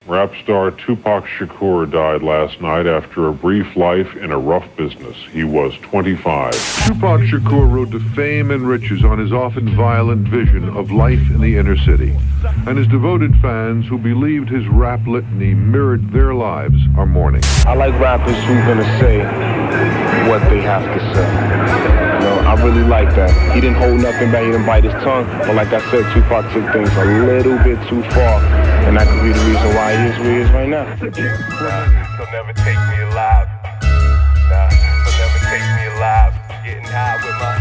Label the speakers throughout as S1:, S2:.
S1: Rap star Tupac Shakur died last night after a brief life in a rough business. He was 25.
S2: Tupac Shakur rode to fame and riches on his often violent vision of life in the inner city. And his devoted fans who believed his rap litany mirrored their lives are mourning.
S3: I like rappers who are gonna say what they have to say. You know, I really like that. He didn't hold nothing back, he didn't bite his tongue. But like I said, Tupac took things a little bit too far. And that could be the reason why he is where he is right now.
S4: They'll never take me alive. Nah, they'll never take me alive. Getting high with my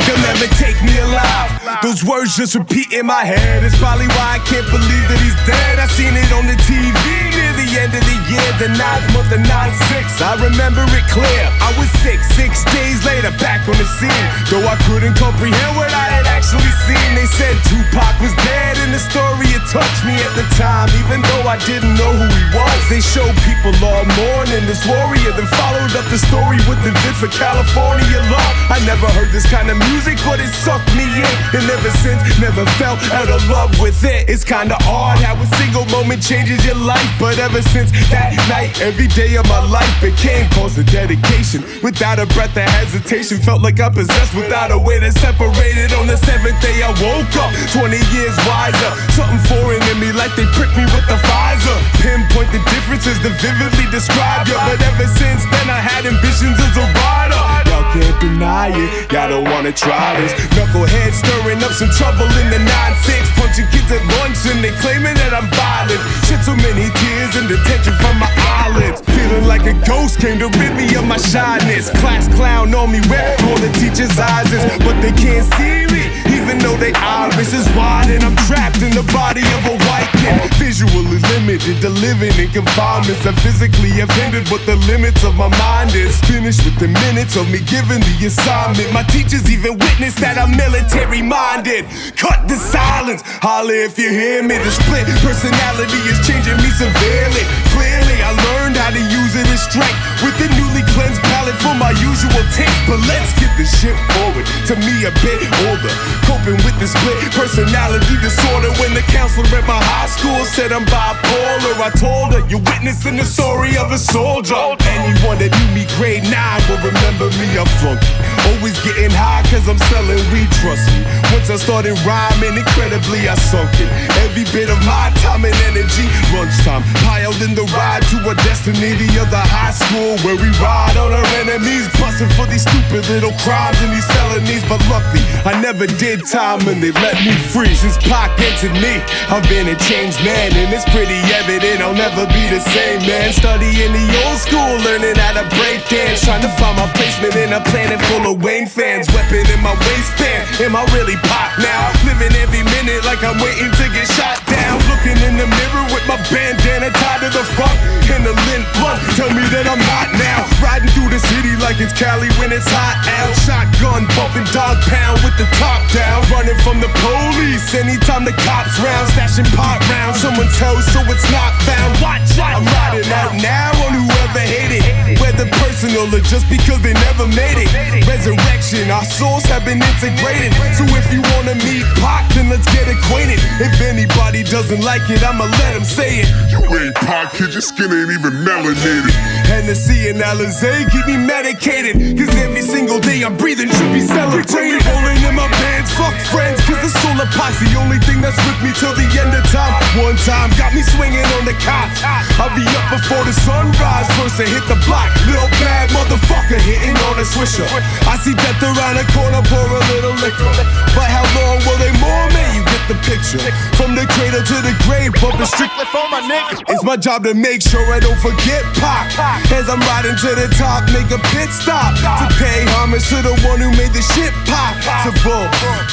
S5: They'll never take me alive. Those words just repeat in my head. It's probably why I can't believe that he's dead. I seen it on the TV near the end of the year, the 9th month of 9/6. I remember it clear. I was sick 6 days later, back on the scene. Though I couldn't comprehend what I had actually seen. They said Tupac was dead in the story. It touched me at the time, even though I didn't know who he was. They showed people all mourning this warrior, then followed up the story with the vid for California love. I never heard this kind of music, but it sucked me in. And ever since, never felt out of love with it. It's kinda odd how a single moment changes your life. But ever since that night, every day of my life became cause of dedication. Without a breath of hesitation, felt like I'm possessed without a way to separate it. On the 7th day I woke up, 20 years wiser. Something foreign in me like they pricked me with the Pfizer. Pinpoint the differences to vividly describe you. But ever since then I had ambitions as a rider. Y'all can't deny it, y'all don't wanna try this. Knuckleheads stirring up some trouble in the 9-6. Punching kids at lunch and they claiming that I'm violent. Shed so many tears and detention from my eyelids. Feeling like a ghost came to rid me of my shyness. Class clown on me, where all the teachers' eyes is. But they can't see me, even though they iris is wide. And I'm trapped in the body of a white kid. Visually limited to living in confinements. I physically have hindered what the limits of my mind is. Finished with the minutes of me giving the assignment. My teachers even witnessed that I'm military minded. Cut the silence, holler if you hear me. The split personality is changing me severely. Clearly I learned how to use it as strength with the newly cleansed palate for my usual taste. But let's get this shit forward, to me a bit older. Coping with the split personality disorder. When the counselor at my high school said I'm bipolar, I told her, you're witnessing the story of a soldier. Anyone that knew me grade 9 will remember me a flunky. Always getting high cause I'm selling weed, trust me. Once I started rhyming, incredibly I sunk it. Every bit of my time and energy. Lunchtime, piled in the ride to a destiny. The other high school where we ride on our enemies. Busting for these stupid little crimes and these felonies. But luckily, I never did time and they let me free. Since Pac entered me, I've been a changed man. And it's pretty evident I'll never be the same man. Studying the old school, learning how to break dance. Trying to find my placement in a planet full of Wayne fans. Weapon in my waistband, am I really Pac now? Living every minute like I'm waiting to get shot down. Looking in the mirror with my bandana tied to the front and a lint blunt, tell me that I'm not now. Riding through the city like it's Cali when it's hot out. Shotgun bumping dog pound with the top down. Running from the police anytime the cops round. Stashing pot rounds, someone's house so it's not found. Watch out, I'm riding out now on whoever hated, whether personal or just because they never made it. Resurrection, our souls have been integrated. So if you wanna meet Pac, then let's get acquainted. If anybody doesn't like it, I'ma let them say it.
S6: You ain't Pac, kid, your skin ain't even melanated.
S5: Hennessy and Alizé keep me medicated. Cause every single day I'm breathing should be celebrated. Rolling in my bands, fuck friends, cause the solar pot's the only thing that's with me till the end of time. One time got me swinging on the cot. I'll be up before the sunrise, first to hit the block. Little bad motherfucker hitting on a swisher. I see death around the corner, pour a little liquor. But how long will they mourn me? You get the picture. From the cradle to the grave, bumping strictly for my niggas. It's my job to make sure I don't forget Pac. As I'm riding to the top, make a pit stop to pay homage to the one who made the shit pop. So boom,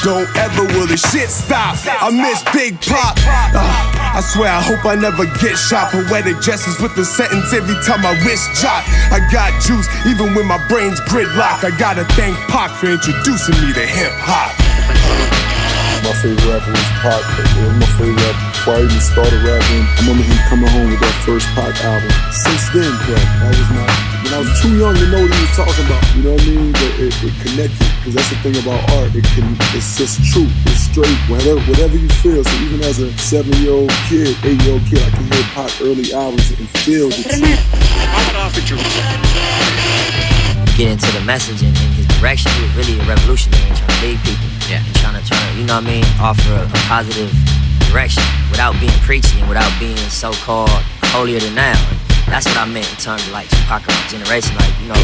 S5: don't ever will the shit stop. I miss Big Pop. I swear I hope I never get shot. Poetic gestures with the sentence every time my wrist jot. I got juice even when my brain's gridlocked. I gotta thank Pac for introducing me to hip hop.
S7: my favorite rapper was Pac. It was my favorite rapper before I even started rapping. I remember him coming home with that first Pac album. Since then, bro, that was my... When I was too young to know what he was talking about, you know what I mean? But it connected, because that's the thing about art. It's just true. It's straight. Whatever you feel. So even as a 7-year-old kid, 8-year-old kid, I can hear Pac early albums and feel the truth.
S8: Get into the message and his direction. He was really a revolutionary in trying to lead people. Yeah. And trying to you know what I mean, offer a positive direction without being preachy and without being so-called holier than thou. That's what I meant in terms of like Tupac generation, like, you know.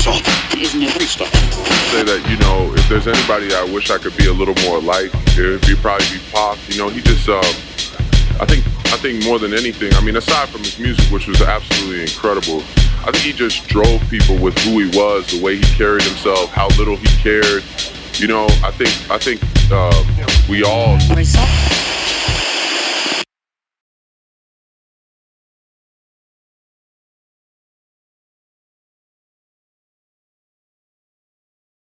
S9: Isn't it freestyle?
S10: Say that, you know, if there's anybody I wish I could be a little more like, it would probably be Pac. You know, he just, I think more than anything, I mean, aside from his music, which was absolutely incredible, I think he just drove people with who he was, the way he carried himself, how little he cared. You know, I think we all...